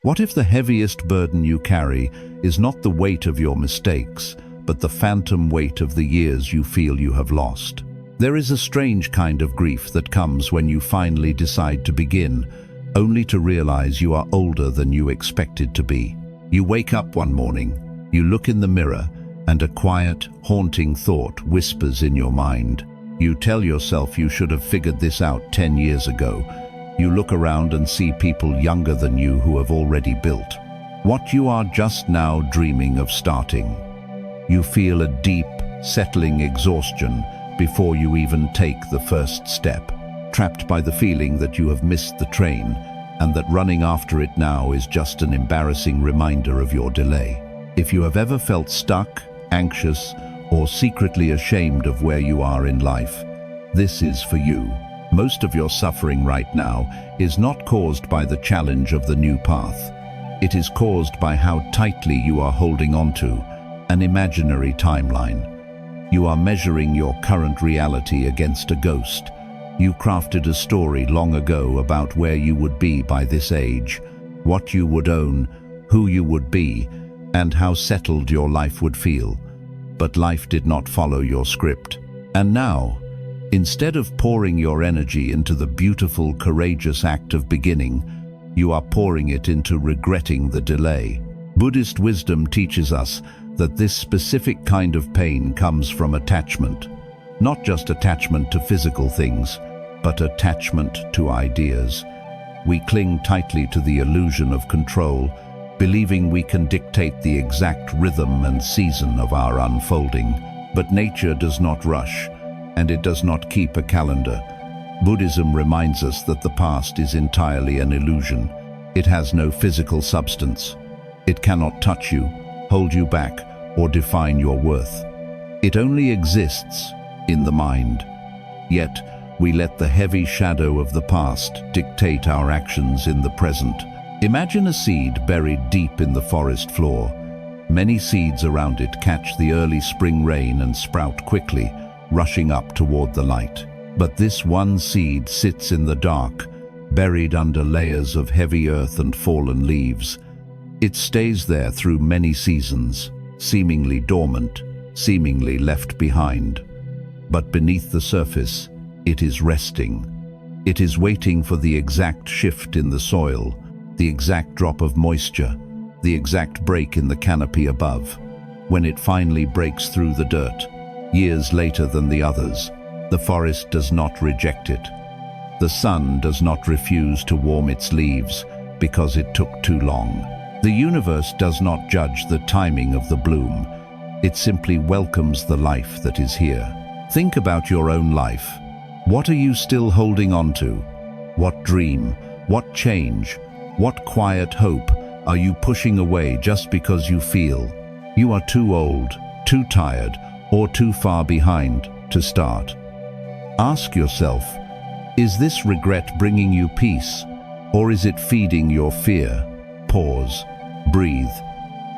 What if the heaviest burden you carry is not the weight of your mistakes, but the phantom weight of the years you feel you have lost? There is a strange kind of grief that comes when you finally decide to begin, only to realize you are older than you expected to be. You wake up one morning, you look in the mirror, and a quiet, haunting thought whispers in your mind. You tell yourself you should have figured this out 10 years ago. You look around and see people younger than you who have already built what you are just now dreaming of starting. You feel a deep, settling exhaustion before you even take the first step, trapped by the feeling that you have missed the train and that running after it now is just an embarrassing reminder of your delay. If you have ever felt stuck, anxious, or secretly ashamed of where you are in life, this is for you. Most of your suffering right now is not caused by the challenge of the new path. It is caused by how tightly you are holding on to an imaginary timeline. You are measuring your current reality against a ghost. You crafted a story long ago about where you would be by this age, what you would own, who you would be, and how settled your life would feel. But life did not follow your script. And now, instead of pouring your energy into the beautiful, courageous act of beginning, you are pouring it into regretting the delay. Buddhist wisdom teaches us that this specific kind of pain comes from attachment. Not just attachment to physical things, but attachment to ideas. We cling tightly to the illusion of control, believing we can dictate the exact rhythm and season of our unfolding. But nature does not rush, and it does not keep a calendar. Buddhism reminds us that the past is entirely an illusion. It has no physical substance. It cannot touch you, hold you back, or define your worth. It only exists in the mind. Yet, we let the heavy shadow of the past dictate our actions in the present. Imagine a seed buried deep in the forest floor. Many seeds around it catch the early spring rain and sprout quickly, rushing up toward the light. But this one seed sits in the dark, buried under layers of heavy earth and fallen leaves. It stays there through many seasons, seemingly dormant, seemingly left behind. But beneath the surface, it is resting. It is waiting for the exact shift in the soil, the exact drop of moisture, the exact break in the canopy above. When it finally breaks through the dirt, years later than the others, the forest does not reject it. The sun does not refuse to warm its leaves because it took too long. The universe does not judge the timing of the bloom. It simply welcomes the life that is here. Think about your own life. What are you still holding on to? What dream, what change, what quiet hope are you pushing away just because you feel you are too old, too tired, or too far behind to start? Ask yourself, is this regret bringing you peace, or is it feeding your fear? Pause, breathe.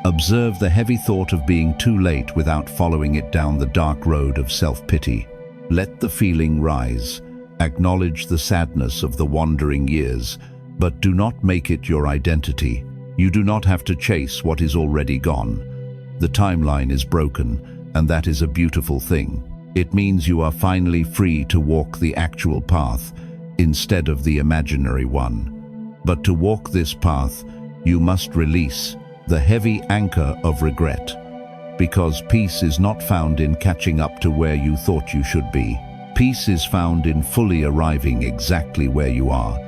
Observe the heavy thought of being too late without following it down the dark road of self-pity. Let the feeling rise. Acknowledge the sadness of the wandering years, but do not make it your identity. You do not have to chase what is already gone. The timeline is broken, and that is a beautiful thing. It means you are finally free to walk the actual path instead of the imaginary one. But to walk this path, you must release the heavy anchor of regret, because peace is not found in catching up to where you thought you should be. Peace is found in fully arriving exactly where you are.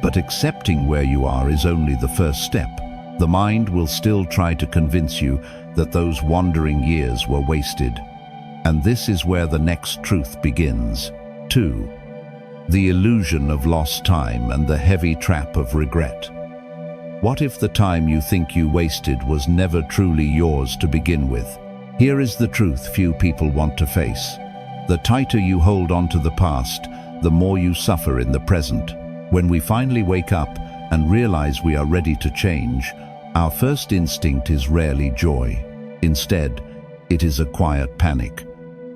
But accepting where you are is only the first step. The mind will still try to convince you that those wandering years were wasted. And this is where the next truth begins. 2. The illusion of lost time and the heavy trap of regret. What if the time you think you wasted was never truly yours to begin with? Here is the truth few people want to face. The tighter you hold on to the past, the more you suffer in the present. When we finally wake up and realize we are ready to change, our first instinct is rarely joy. Instead, it is a quiet panic.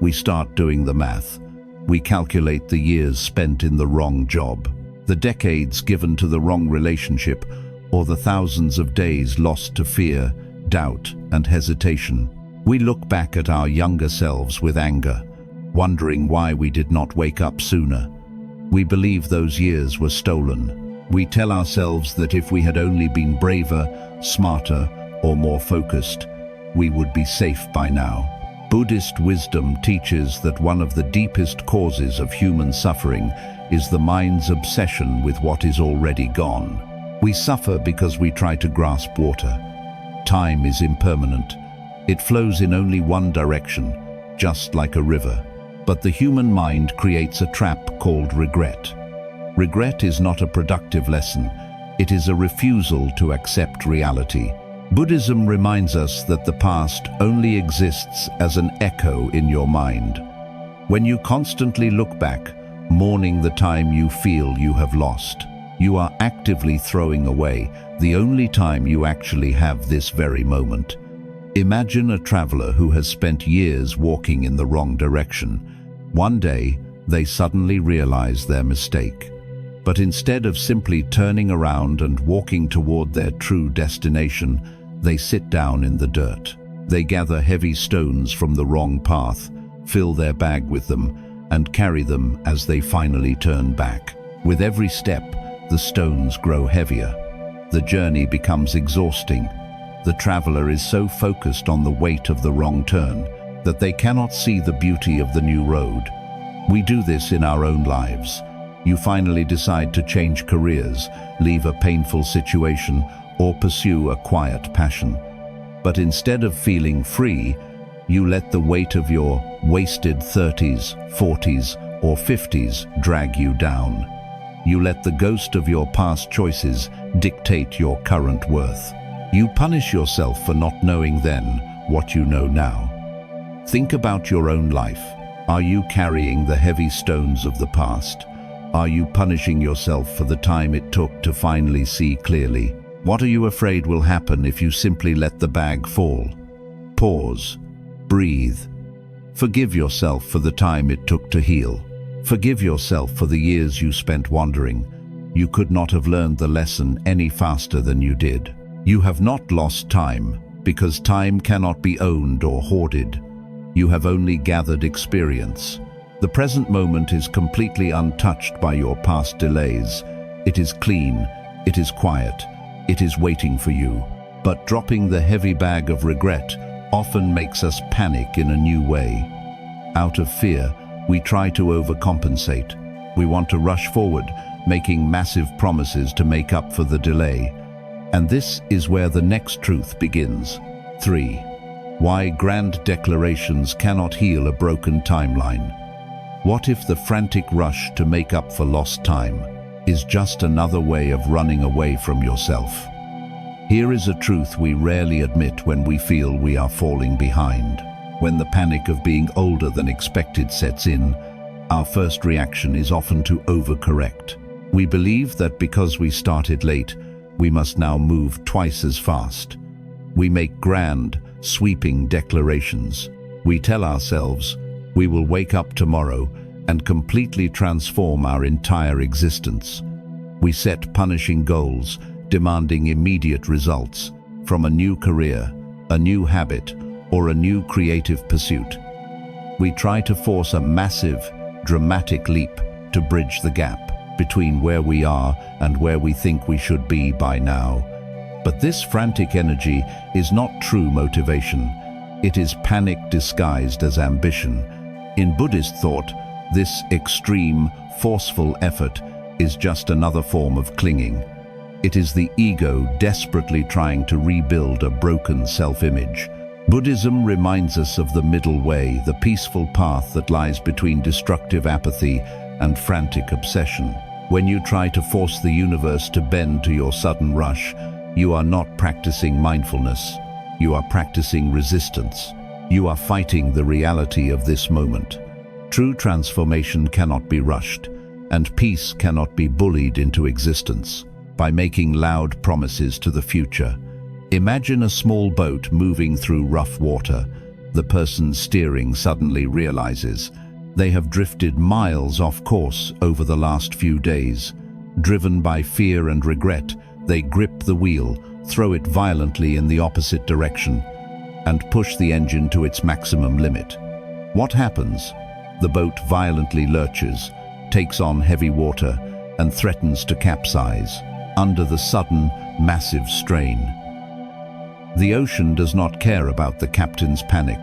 We start doing the math. We calculate the years spent in the wrong job, the decades given to the wrong relationship, or the thousands of days lost to fear, doubt, and hesitation. We look back at our younger selves with anger, wondering why we did not wake up sooner. We believe those years were stolen. We tell ourselves that if we had only been braver, smarter, or more focused, we would be safe by now. Buddhist wisdom teaches that one of the deepest causes of human suffering is the mind's obsession with what is already gone. We suffer because we try to grasp water. Time is impermanent. It flows in only one direction, just like a river. But the human mind creates a trap called regret. Regret is not a productive lesson. It is a refusal to accept reality. Buddhism reminds us that the past only exists as an echo in your mind. When you constantly look back, mourning the time you feel you have lost, you are actively throwing away the only time you actually have this very moment. Imagine a traveler who has spent years walking in the wrong direction. One day, they suddenly realize their mistake. But instead of simply turning around and walking toward their true destination, they sit down in the dirt. They gather heavy stones from the wrong path, fill their bag with them, and carry them as they finally turn back. With every step, the stones grow heavier. The journey becomes exhausting. The traveler is so focused on the weight of the wrong turn that they cannot see the beauty of the new road. We do this in our own lives. You finally decide to change careers, leave a painful situation, or pursue a quiet passion. But instead of feeling free, you let the weight of your wasted 30s, 40s, or 50s drag you down. You let the ghost of your past choices dictate your current worth. You punish yourself for not knowing then what you know now. Think about your own life. Are you carrying the heavy stones of the past? Are you punishing yourself for the time it took to finally see clearly? What are you afraid will happen if you simply let the bag fall? Pause. Breathe. Forgive yourself for the time it took to heal. Forgive yourself for the years you spent wandering. You could not have learned the lesson any faster than you did. You have not lost time, because time cannot be owned or hoarded. You have only gathered experience. The present moment is completely untouched by your past delays. It is clean, it is quiet, it is waiting for you. But dropping the heavy bag of regret often makes us panic in a new way. Out of fear, we try to overcompensate. We want to rush forward, making massive promises to make up for the delay. And this is where the next truth begins. 3. Why grand declarations cannot heal a broken timeline. What if the frantic rush to make up for lost time is just another way of running away from yourself? Here is a truth we rarely admit when we feel we are falling behind. When the panic of being older than expected sets in, our first reaction is often to overcorrect. We believe that because we started late, we must now move twice as fast. We make grand, sweeping declarations. We tell ourselves, we will wake up tomorrow and completely transform our entire existence. We set punishing goals, demanding immediate results from a new career, a new habit, or a new creative pursuit. We try to force a massive, dramatic leap to bridge the gap between where we are and where we think we should be by now. But this frantic energy is not true motivation. It is panic disguised as ambition. In Buddhist thought, this extreme, forceful effort is just another form of clinging. It is the ego desperately trying to rebuild a broken self-image. Buddhism reminds us of the middle way, the peaceful path that lies between destructive apathy and frantic obsession. When you try to force the universe to bend to your sudden rush, you are not practicing mindfulness. You are practicing resistance. You are fighting the reality of this moment. True transformation cannot be rushed, and peace cannot be bullied into existence by making loud promises to the future. Imagine a small boat moving through rough water. The person steering suddenly realizes they have drifted miles off course over the last few days. Driven by fear and regret, They grip the wheel, throw it violently in the opposite direction, and push the engine to its maximum limit. What happens? The boat violently lurches, takes on heavy water, and threatens to capsize under the sudden, massive strain. The ocean does not care about the captain's panic.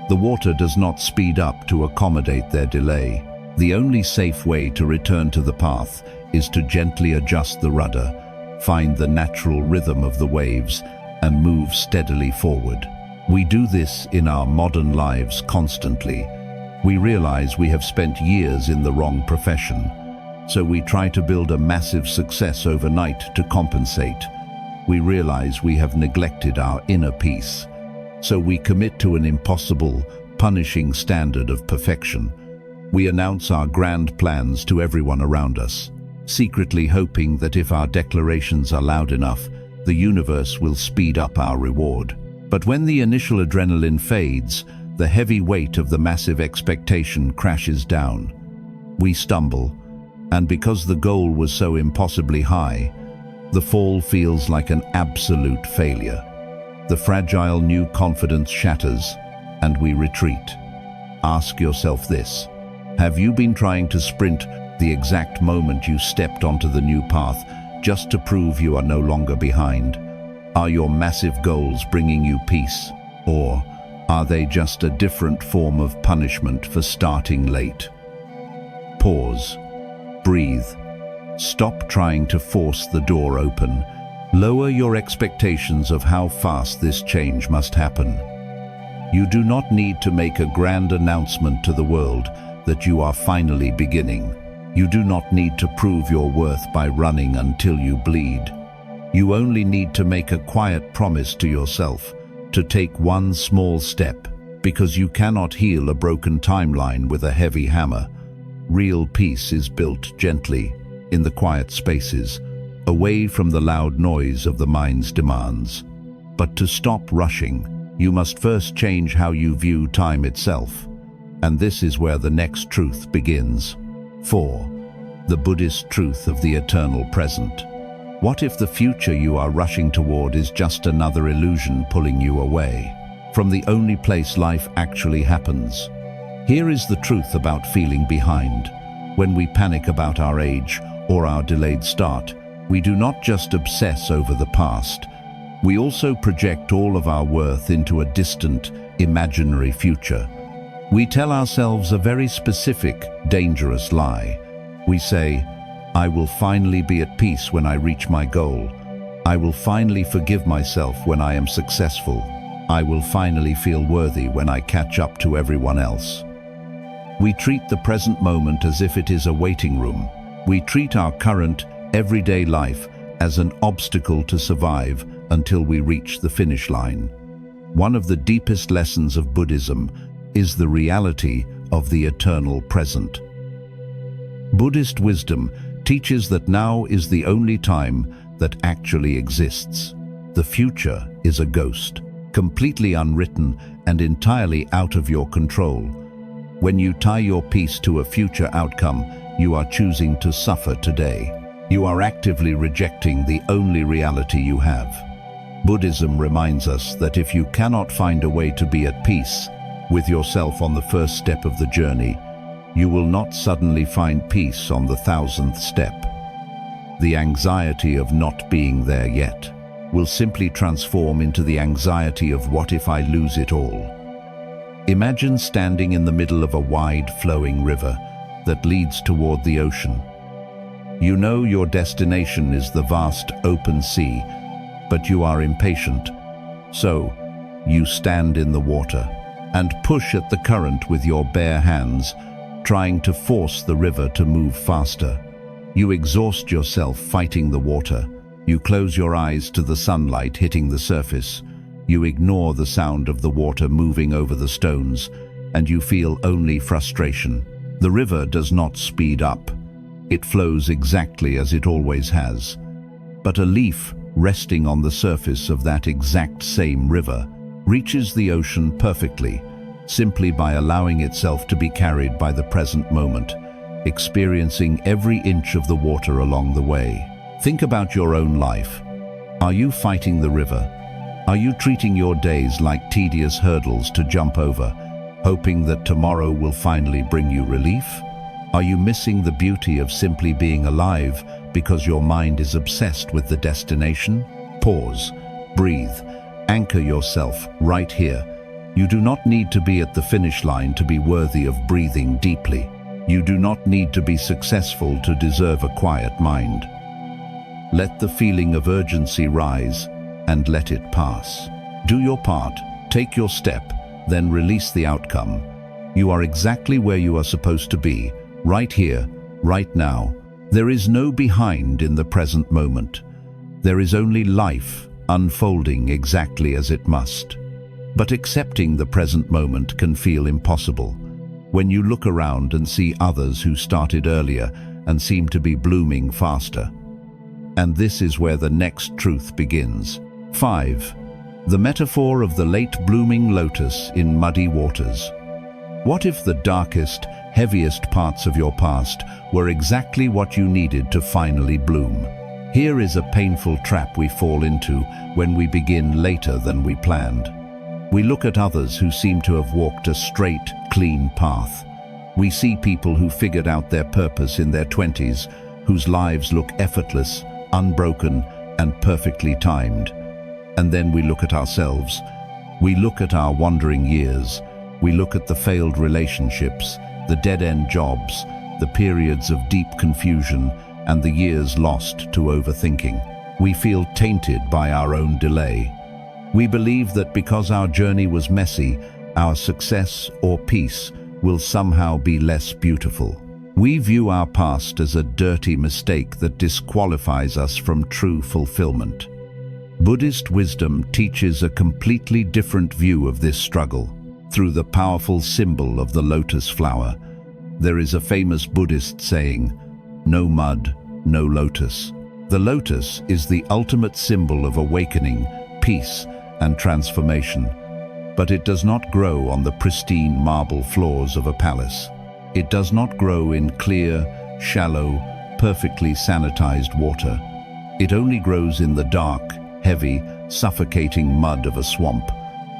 The water does not speed up to accommodate their delay. The only safe way to return to the path is to gently adjust the rudder, find the natural rhythm of the waves, and move steadily forward. We do this in our modern lives constantly. We realize we have spent years in the wrong profession, so we try to build a massive success overnight to compensate. We realize we have neglected our inner peace, so we commit to an impossible, punishing standard of perfection. We announce our grand plans to everyone around us, secretly hoping that if our declarations are loud enough, the universe will speed up our reward. But when the initial adrenaline fades, the heavy weight of the massive expectation crashes down. We stumble, and because the goal was so impossibly high, the fall feels like an absolute failure. The fragile new confidence shatters, and we retreat. Ask yourself this: have you been trying to sprint the exact moment you stepped onto the new path just to prove you are no longer behind? Are your massive goals bringing you peace, or are they just a different form of punishment for starting late? Pause. Breathe. Stop trying to force the door open. Lower your expectations of how fast this change must happen. You do not need to make a grand announcement to the world that you are finally beginning. You do not need to prove your worth by running until you bleed. You only need to make a quiet promise to yourself to take one small step, because you cannot heal a broken timeline with a heavy hammer. Real peace is built gently, in the quiet spaces, away from the loud noise of the mind's demands. But to stop rushing, you must first change how you view time itself. And this is where the next truth begins. 4. The Buddhist truth of the eternal present. What if the future you are rushing toward is just another illusion pulling you away from the only place life actually happens? Here is the truth about feeling behind. When we panic about our age or our delayed start, we do not just obsess over the past. We also project all of our worth into a distant, imaginary future. We tell ourselves a very specific, dangerous lie. We say, "I will finally be at peace when I reach my goal. I will finally forgive myself when I am successful. I will finally feel worthy when I catch up to everyone else." We treat the present moment as if it is a waiting room. We treat our current, everyday life as an obstacle to survive until we reach the finish line. One of the deepest lessons of Buddhism is the reality of the eternal present. Buddhist wisdom teaches that now is the only time that actually exists. The future is a ghost, completely unwritten and entirely out of your control. When you tie your peace to a future outcome, you are choosing to suffer today. You are actively rejecting the only reality you have. Buddhism reminds us that if you cannot find a way to be at peace with yourself on the first step of the journey, you will not suddenly find peace on the 1000th step. The anxiety of not being there yet will simply transform into the anxiety of what if I lose it all. Imagine standing in the middle of a wide, flowing river that leads toward the ocean. You know your destination is the vast, open sea, but you are impatient. So, you stand in the water and push at the current with your bare hands, trying to force the river to move faster. You exhaust yourself fighting the water. You close your eyes to the sunlight hitting the surface. You ignore the sound of the water moving over the stones, and you feel only frustration. The river does not speed up. It flows exactly as it always has. But a leaf resting on the surface of that exact same river reaches the ocean perfectly, simply by allowing itself to be carried by the present moment, experiencing every inch of the water along the way. Think about your own life. Are you fighting the river? Are you treating your days like tedious hurdles to jump over, hoping that tomorrow will finally bring you relief? Are you missing the beauty of simply being alive because your mind is obsessed with the destination? Pause, breathe, anchor yourself right here. You do not need to be at the finish line to be worthy of breathing deeply. You do not need to be successful to deserve a quiet mind. Let the feeling of urgency rise and let it pass. Do your part, take your step, then release the outcome. You are exactly where you are supposed to be, right here, right now. There is no behind in the present moment. There is only life unfolding exactly as it must. But accepting the present moment can feel impossible. When you look around and see others who started earlier and seem to be blooming faster. And this is where the next truth begins. 5. The metaphor of the late blooming lotus in muddy waters. What if the darkest, heaviest parts of your past were exactly what you needed to finally bloom? Here is a painful trap we fall into when we begin later than we planned. We look at others who seem to have walked a straight, clean path. We see people who figured out their purpose in their 20s, whose lives look effortless, unbroken, and perfectly timed. And then we look at ourselves. We look at our wandering years. We look at the failed relationships, the dead-end jobs, the periods of deep confusion, and the years lost to overthinking. We feel tainted by our own delay. We believe that because our journey was messy, our success or peace will somehow be less beautiful. We view our past as a dirty mistake that disqualifies us from true fulfillment. Buddhist wisdom teaches a completely different view of this struggle. Through the powerful symbol of the lotus flower, there is a famous Buddhist saying, "No mud, no lotus." The lotus is the ultimate symbol of awakening, peace, and transformation. But it does not grow on the pristine marble floors of a palace. It does not grow in clear, shallow, perfectly sanitized water. It only grows in the dark, heavy, suffocating mud of a swamp.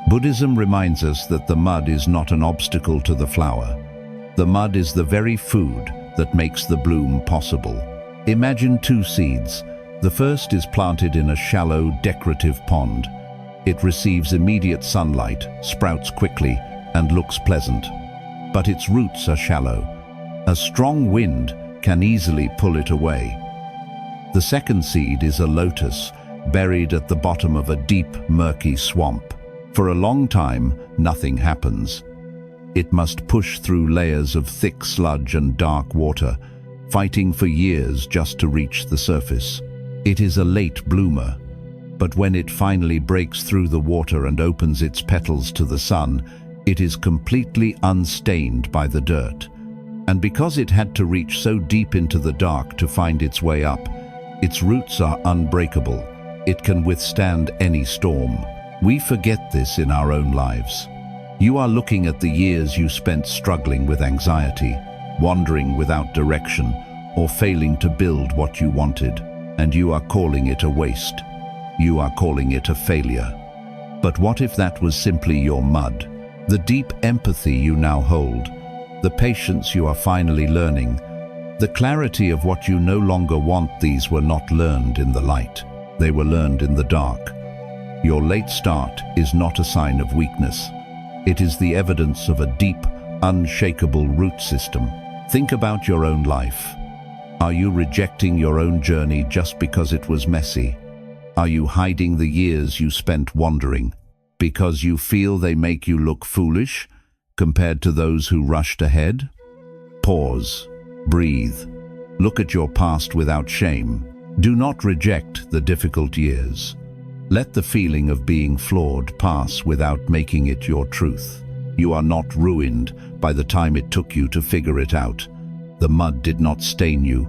Buddhism reminds us that the mud is not an obstacle to the flower. The mud is the very food that makes the bloom possible. Imagine 2 seeds. The first is planted in a shallow, decorative pond. It receives immediate sunlight, sprouts quickly, and looks pleasant. But its roots are shallow. A strong wind can easily pull it away. The second seed is a lotus, buried at the bottom of a deep, murky swamp. For a long time, nothing happens. It must push through layers of thick sludge and dark water, fighting for years just to reach the surface. It is a late bloomer, but when it finally breaks through the water and opens its petals to the sun, it is completely unstained by the dirt. And because it had to reach so deep into the dark to find its way up, its roots are unbreakable. It can withstand any storm. We forget this in our own lives. You are looking at the years you spent struggling with anxiety, wandering without direction, or failing to build what you wanted, and you are calling it a waste. You are calling it a failure. But what if that was simply your mud? The deep empathy you now hold, the patience you are finally learning, the clarity of what you no longer want, these were not learned in the light. They were learned in the dark. Your late start is not a sign of weakness. It is the evidence of a deep, unshakable root system. Think about your own life. Are you rejecting your own journey just because it was messy? Are you hiding the years you spent wandering because you feel they make you look foolish compared to those who rushed ahead? Pause, breathe, look at your past without shame. Do not reject the difficult years. Let the feeling of being flawed pass without making it your truth. You are not ruined by the time it took you to figure it out. The mud did not stain you.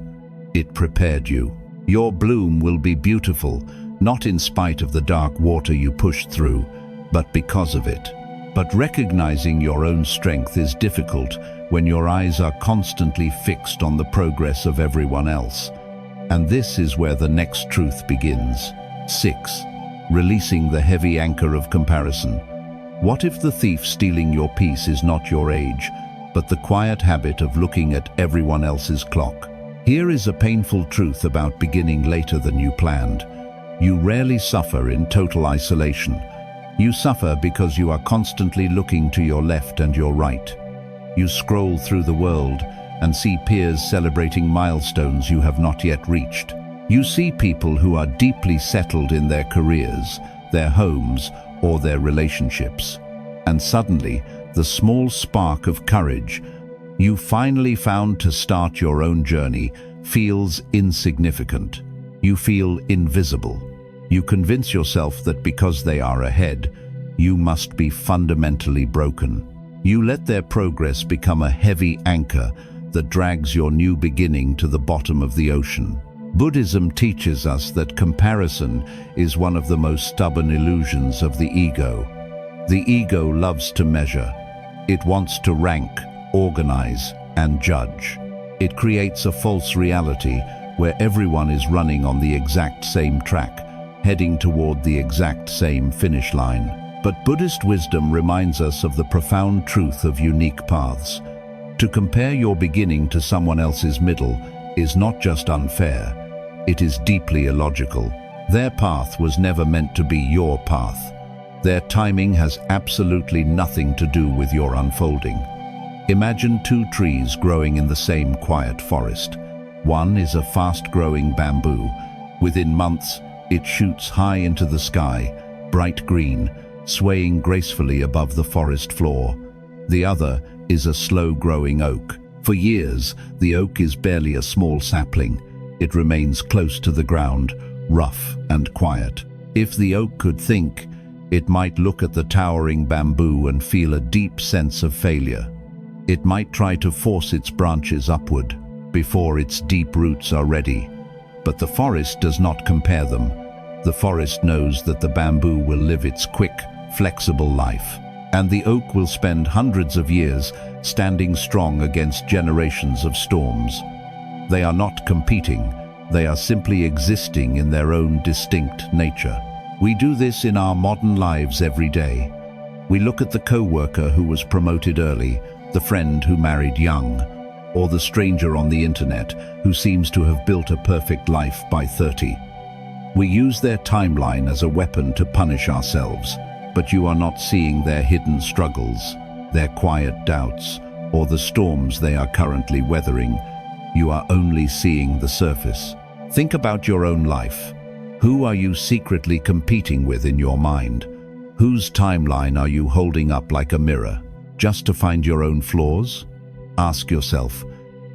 It prepared you. Your bloom will be beautiful, not in spite of the dark water you pushed through, but because of it. But recognizing your own strength is difficult when your eyes are constantly fixed on the progress of everyone else. And this is where the next truth begins. 6. Releasing the heavy anchor of comparison. What if the thief stealing your peace is not your age, but the quiet habit of looking at everyone else's clock? Here is a painful truth about beginning later than you planned. You rarely suffer in total isolation. You suffer because you are constantly looking to your left and your right. You scroll through the world and see peers celebrating milestones you have not yet reached. You see people who are deeply settled in their careers, their homes, or their relationships. And suddenly, the small spark of courage you finally found to start your own journey feels insignificant. You feel invisible. You convince yourself that because they are ahead, you must be fundamentally broken. You let their progress become a heavy anchor that drags your new beginning to the bottom of the ocean. Buddhism teaches us that comparison is one of the most stubborn illusions of the ego. The ego loves to measure. It wants to rank, organize, and judge. It creates a false reality where everyone is running on the exact same track, heading toward the exact same finish line. But Buddhist wisdom reminds us of the profound truth of unique paths. To compare your beginning to someone else's middle is not just unfair, it is deeply illogical. Their path was never meant to be your path. Their timing has absolutely nothing to do with your unfolding. Imagine two trees growing in the same quiet forest. One is a fast-growing bamboo. Within months, it shoots high into the sky, bright green, swaying gracefully above the forest floor. The other is a slow-growing oak. For years, the oak is barely a small sapling. It remains close to the ground, rough and quiet. If the oak could think, it might look at the towering bamboo and feel a deep sense of failure. It might try to force its branches upward before its deep roots are ready. But the forest does not compare them. The forest knows that the bamboo will live its quick, flexible life, and the oak will spend hundreds of years standing strong against generations of storms. They are not competing, they are simply existing in their own distinct nature. We do this in our modern lives every day. We look at the co-worker who was promoted early, the friend who married young, or the stranger on the internet who seems to have built a perfect life by 30. We use their timeline as a weapon to punish ourselves, but you are not seeing their hidden struggles, their quiet doubts, or the storms they are currently weathering. You are only seeing the surface. Think about your own life. Who are you secretly competing with in your mind? Whose timeline are you holding up like a mirror, just to find your own flaws? Ask yourself,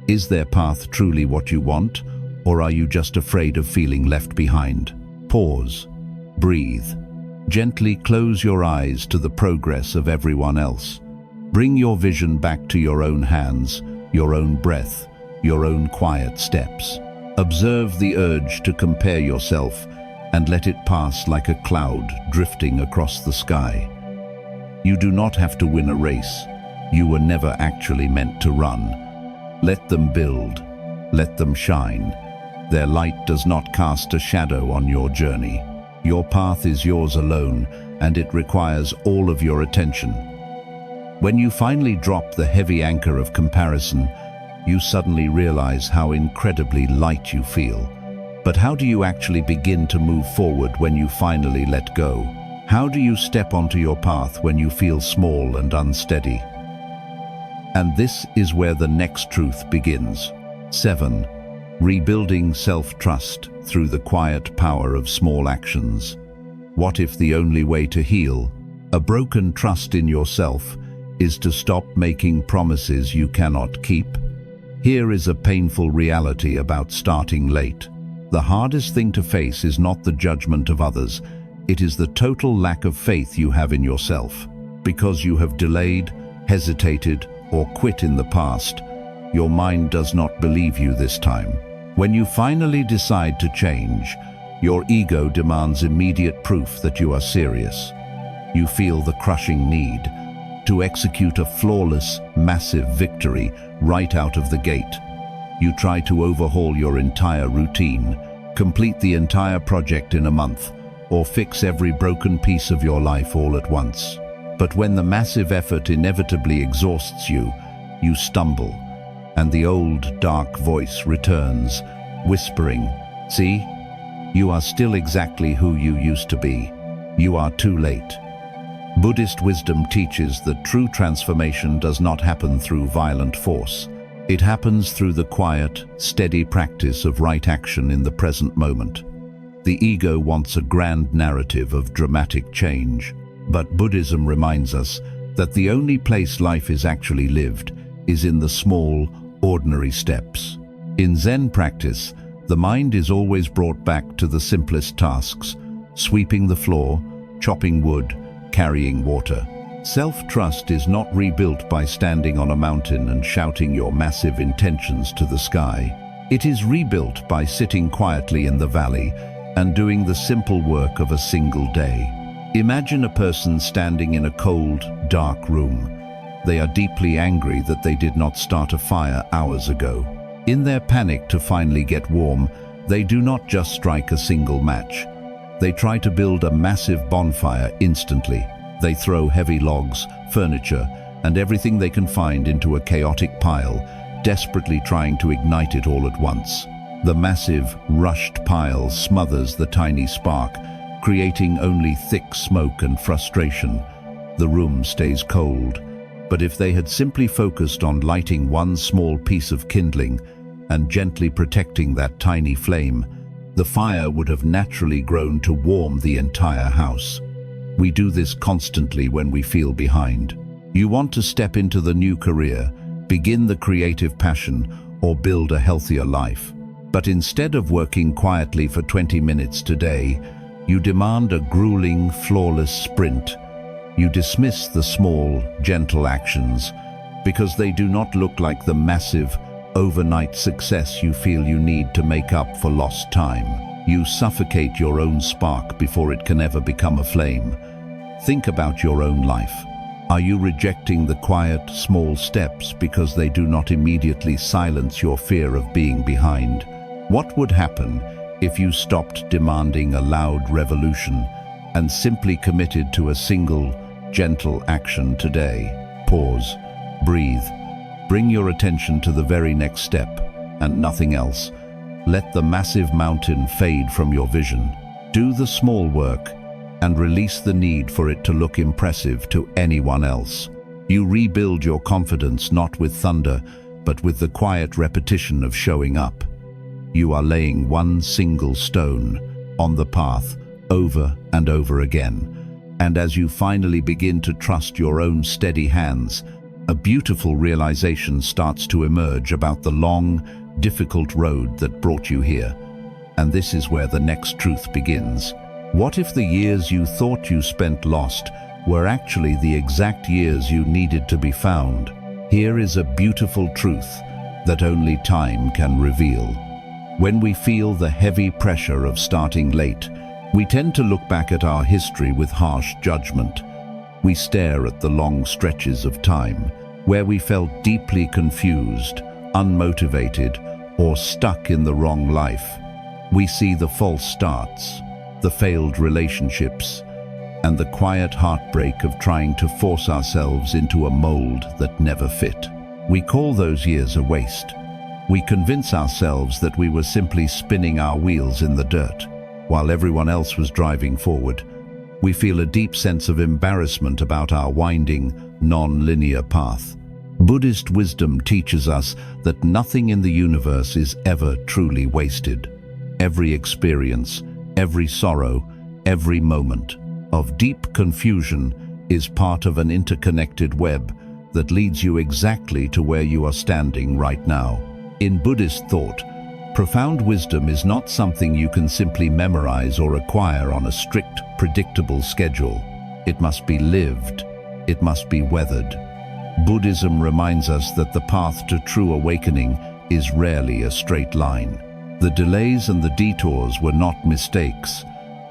is their path truly what you want, or are you just afraid of feeling left behind? Pause. Breathe. Gently close your eyes to the progress of everyone else. Bring your vision back to your own hands, your own breath, your own quiet steps. Observe the urge to compare yourself and let it pass like a cloud drifting across the sky. You do not have to win a race. You were never actually meant to run. Let them build. Let them shine. Their light does not cast a shadow on your journey. Your path is yours alone, and it requires all of your attention. When you finally drop the heavy anchor of comparison, you suddenly realize how incredibly light you feel. But how do you actually begin to move forward when you finally let go? How do you step onto your path when you feel small and unsteady? And this is where the next truth begins. 7. Rebuilding self-trust through the quiet power of small actions. What if the only way to heal a broken trust in yourself is to stop making promises you cannot keep? Here is a painful reality about starting late. The hardest thing to face is not the judgment of others, it is the total lack of faith you have in yourself. Because you have delayed, hesitated, or quit in the past, your mind does not believe you this time. When you finally decide to change, your ego demands immediate proof that you are serious. You feel the crushing need to execute a flawless, massive victory right out of the gate. You try to overhaul your entire routine, complete the entire project in a month, or fix every broken piece of your life all at once. But when the massive effort inevitably exhausts you, you stumble, and the old dark voice returns, whispering, "See, you are still exactly who you used to be. You are too late." Buddhist wisdom teaches that true transformation does not happen through violent force. It happens through the quiet, steady practice of right action in the present moment. The ego wants a grand narrative of dramatic change, but Buddhism reminds us that the only place life is actually lived is in the small, ordinary steps. In Zen practice, the mind is always brought back to the simplest tasks: sweeping the floor, chopping wood, carrying water. Self-trust is not rebuilt by standing on a mountain and shouting your massive intentions to the sky. It is rebuilt by sitting quietly in the valley and doing the simple work of a single day. Imagine a person standing in a cold, dark room. They are deeply angry that they did not start a fire hours ago. In their panic to finally get warm, they do not just strike a single match. They try to build a massive bonfire instantly. They throw heavy logs, furniture, and everything they can find into a chaotic pile, desperately trying to ignite it all at once. The massive, rushed pile smothers the tiny spark, creating only thick smoke and frustration. The room stays cold, but if they had simply focused on lighting one small piece of kindling and gently protecting that tiny flame, the fire would have naturally grown to warm the entire house. We do this constantly when we feel behind. You want to step into the new career, begin the creative passion, or build a healthier life. But instead of working quietly for 20 minutes today, you demand a grueling, flawless sprint. You dismiss the small, gentle actions because they do not look like the massive, overnight success you feel you need to make up for lost time. You suffocate your own spark before it can ever become a flame. Think about your own life. Are you rejecting the quiet, small steps because they do not immediately silence your fear of being behind? What would happen if you stopped demanding a loud revolution and simply committed to a single, gentle action today? Pause, breathe, bring your attention to the very next step and nothing else. Let the massive mountain fade from your vision. Do the small work and release the need for it to look impressive to anyone else. You rebuild your confidence not with thunder, but with the quiet repetition of showing up. You are laying one single stone on the path over and over again. And as you finally begin to trust your own steady hands, a beautiful realization starts to emerge about the long, difficult road that brought you here. And this is where the next truth begins. What if the years you thought you spent lost were actually the exact years you needed to be found? Here is a beautiful truth that only time can reveal. When we feel the heavy pressure of starting late, we tend to look back at our history with harsh judgment. We stare at the long stretches of time where we felt deeply confused, unmotivated, or stuck in the wrong life. We see the false starts, the failed relationships, and the quiet heartbreak of trying to force ourselves into a mold that never fit. We call those years a waste. We convince ourselves that we were simply spinning our wheels in the dirt, while everyone else was driving forward. We feel a deep sense of embarrassment about our winding, non-linear path. Buddhist wisdom teaches us that nothing in the universe is ever truly wasted. Every experience, every sorrow, every moment of deep confusion is part of an interconnected web that leads you exactly to where you are standing right now. In Buddhist thought, profound wisdom is not something you can simply memorize or acquire on a strict, predictable schedule. It must be lived. It must be weathered. Buddhism reminds us that the path to true awakening is rarely a straight line. The delays and the detours were not mistakes.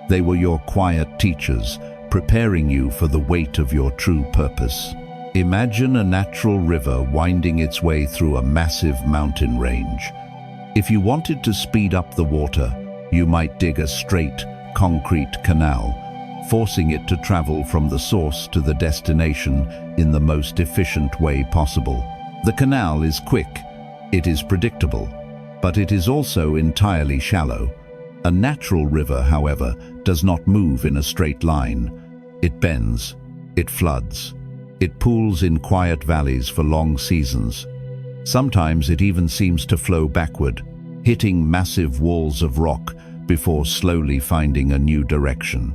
They were your quiet teachers, preparing you for the weight of your true purpose. Imagine a natural river winding its way through a massive mountain range. If you wanted to speed up the water, you might dig a straight, concrete canal, forcing it to travel from the source to the destination in the most efficient way possible. The canal is quick, it is predictable, but it is also entirely shallow. A natural river, however, does not move in a straight line. It bends, it floods, it pools in quiet valleys for long seasons. Sometimes it even seems to flow backward, hitting massive walls of rock before slowly finding a new direction.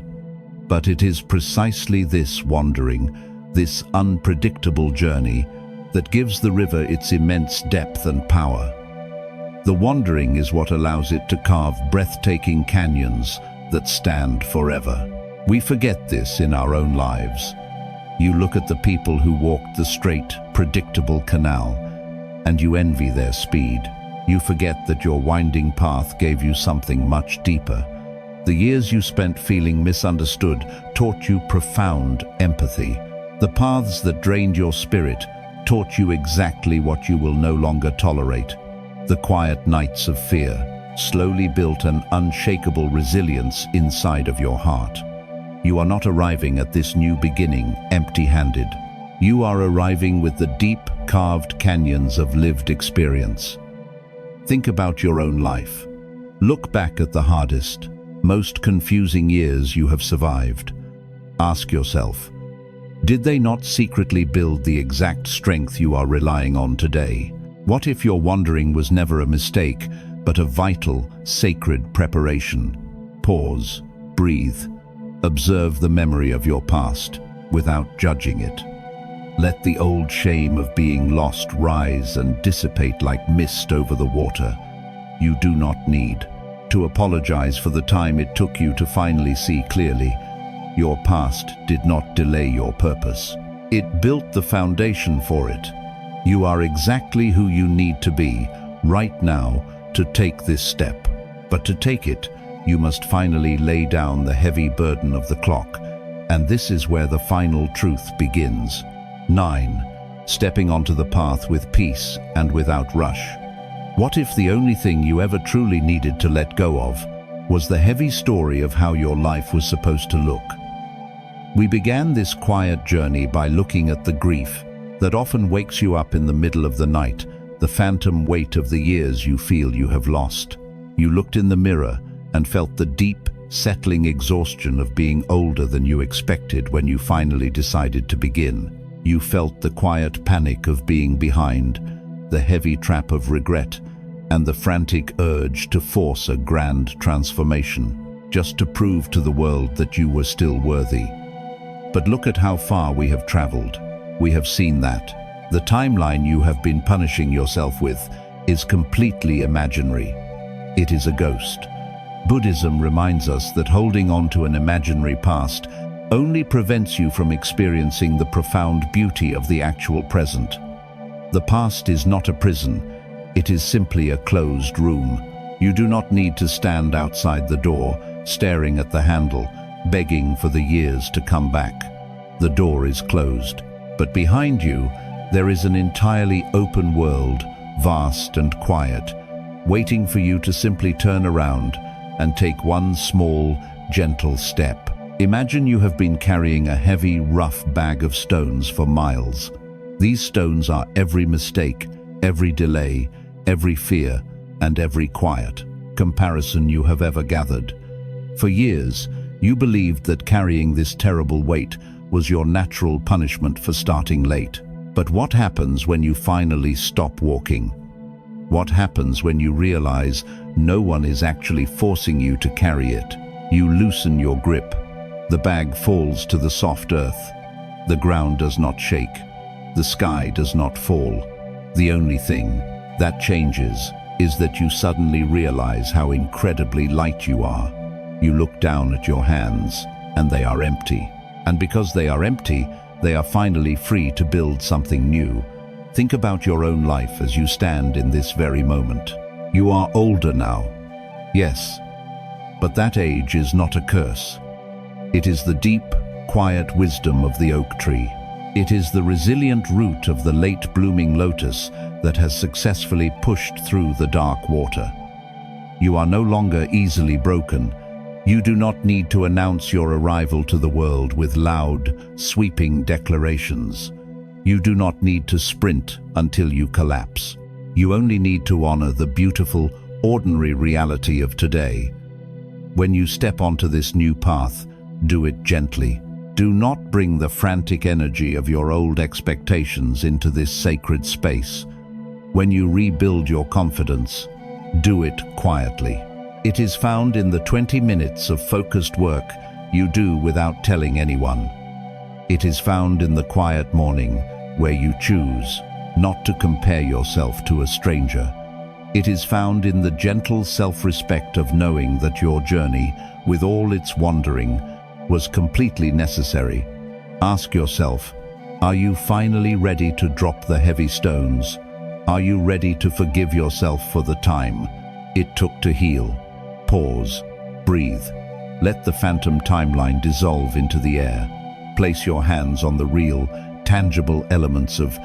But it is precisely this wandering, this unpredictable journey, that gives the river its immense depth and power. The wandering is what allows it to carve breathtaking canyons that stand forever. We forget this in our own lives. You look at the people who walked the straight, predictable canal, and you envy their speed. You forget that your winding path gave you something much deeper. The years you spent feeling misunderstood taught you profound empathy. The paths that drained your spirit taught you exactly what you will no longer tolerate. The quiet nights of fear slowly built an unshakable resilience inside of your heart. You are not arriving at this new beginning empty-handed. You are arriving with the deep, carved canyons of lived experience. Think about your own life. Look back at the hardest, most confusing years you have survived. Ask yourself, did they not secretly build the exact strength you are relying on today? What if your wandering was never a mistake, but a vital, sacred preparation? Pause, breathe, observe the memory of your past without judging it. Let the old shame of being lost rise and dissipate like mist over the water. You do not need to apologize for the time it took you to finally see clearly. Your past did not delay your purpose. It built the foundation for it. You are exactly who you need to be right now to take this step. But to take it, you must finally lay down the heavy burden of the clock. And this is where the final truth begins. 9. Stepping onto the path with peace and without rush. What if the only thing you ever truly needed to let go of was the heavy story of how your life was supposed to look? We began this quiet journey by looking at the grief that often wakes you up in the middle of the night, the phantom weight of the years you feel you have lost. You looked in the mirror and felt the deep, settling exhaustion of being older than you expected when you finally decided to begin. You felt the quiet panic of being behind, the heavy trap of regret, and the frantic urge to force a grand transformation, just to prove to the world that you were still worthy. But look at how far we have traveled. We have seen that the timeline you have been punishing yourself with is completely imaginary. It is a ghost. Buddhism reminds us that holding on to an imaginary past only prevents you from experiencing the profound beauty of the actual present. The past is not a prison. It is simply a closed room. You do not need to stand outside the door, staring at the handle, begging for the years to come back. The door is closed, but behind you, there is an entirely open world, vast and quiet, waiting for you to simply turn around and take one small, gentle step. Imagine you have been carrying a heavy, rough bag of stones for miles. These stones are every mistake, every delay, every fear, and every quiet comparison you have ever gathered. For years, you believed that carrying this terrible weight was your natural punishment for starting late. But what happens when you finally stop walking? What happens when you realize no one is actually forcing you to carry it? You loosen your grip. The bag falls to the soft earth. The ground does not shake. The sky does not fall. The only thing that changes is that you suddenly realize how incredibly light you are. You look down at your hands, and they are empty. And because they are empty, they are finally free to build something new. Think about your own life as you stand in this very moment. You are older now. Yes, but that age is not a curse. It is the deep, quiet wisdom of the oak tree. It is the resilient root of the late-blooming lotus that has successfully pushed through the dark water. You are no longer easily broken. You do not need to announce your arrival to the world with loud, sweeping declarations. You do not need to sprint until you collapse. You only need to honor the beautiful, ordinary reality of today. When you step onto this new path, do it gently. Do not bring the frantic energy of your old expectations into this sacred space. When you rebuild your confidence, do it quietly. It is found in the 20 minutes of focused work you do without telling anyone. It is found in the quiet morning where you choose not to compare yourself to a stranger. It is found in the gentle self-respect of knowing that your journey, with all its wandering, was completely necessary. Ask yourself, are you finally ready to drop the heavy stones? Are you ready to forgive yourself for the time it took to heal? Pause, breathe. Let the phantom timeline dissolve into the air. Place your hands on the real, tangible elements of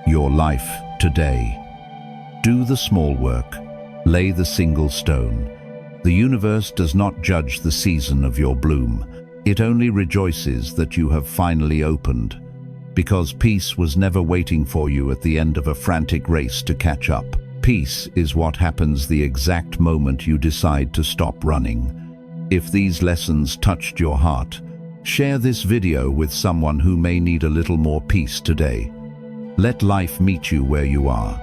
your life today. Do the small work. Lay the single stone. The universe does not judge the season of your bloom. It only rejoices that you have finally opened, because peace was never waiting for you at the end of a frantic race to catch up. Peace is what happens the exact moment you decide to stop running. If these lessons touched your heart, share this video with someone who may need a little more peace today. Let life meet you where you are.